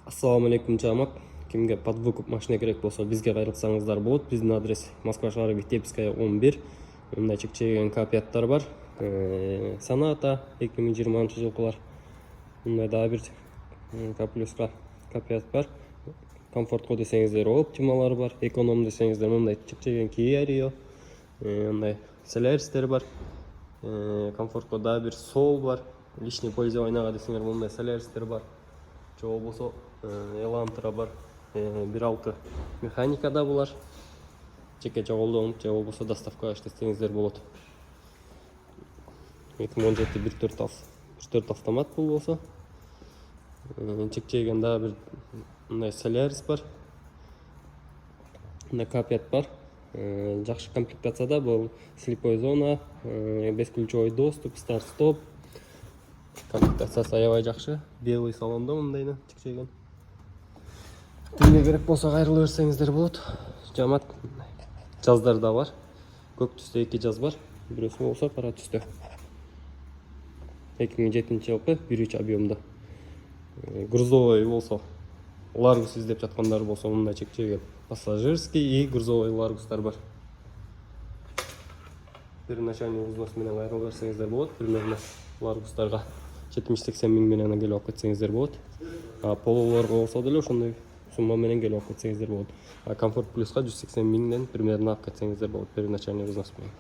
Assalamu alaikum жамат. Kimga подвыкуп машина керек болса, бизге кайрылсаңыздар болот. Биздин адрес Москва шаары Витебская 11. Мындай чекчеген капияттар бар. Саната 2020-жылкылар. Мындай дагы бир каплюска капият бар. Комфортко десеңиздер оптималар бар. Эконом десеңиздер мындай чекчеген Kia Rio. Мындай Solaris'тер бар. Комфортко дагы бир Soul бар. Личный пользованияга десеңер мындай Solaris'тер бар. Же болбосо Elantra бар. 1.6 механикада булар. Жеке жоголдон же болбосо доставкага иштетсеңиздер болот. 2017 1.4 автомат бул болсо. Чекчеген дагы бир мындай Solaris бар. Мындай капият бар. Жакшы комплектацияда бул слепой зона, бесключевой доступ, старт-стоп. Комплектациясы аябай жакшы. Белый салондо мындайны чекчеген. Кимге керек болсо кайрыла берсеңиздер болот. Жамат жаздар да бар. Көк түстө 2 жаз бар. Бирөөсү болсо кара түстө. 2007-жылкы 1.3 объемда. Грузовой болсо, Largus издеп жаткандар болсо мындай чекчеген пассажирский и грузовой Largus'тар бар. Первоначальный взнос менен кайрыла берсеңиздер болот. Примерно Largus'тарга 70-80 миң менен келип алып кетсеңиздер болот. Пололорго болсо деле ошондой сумма менен келип алып кетсеңиздер болот. Комфорт плюска 180 миңден примерно алып кетсеңиздер болот первоначальный взнос менен.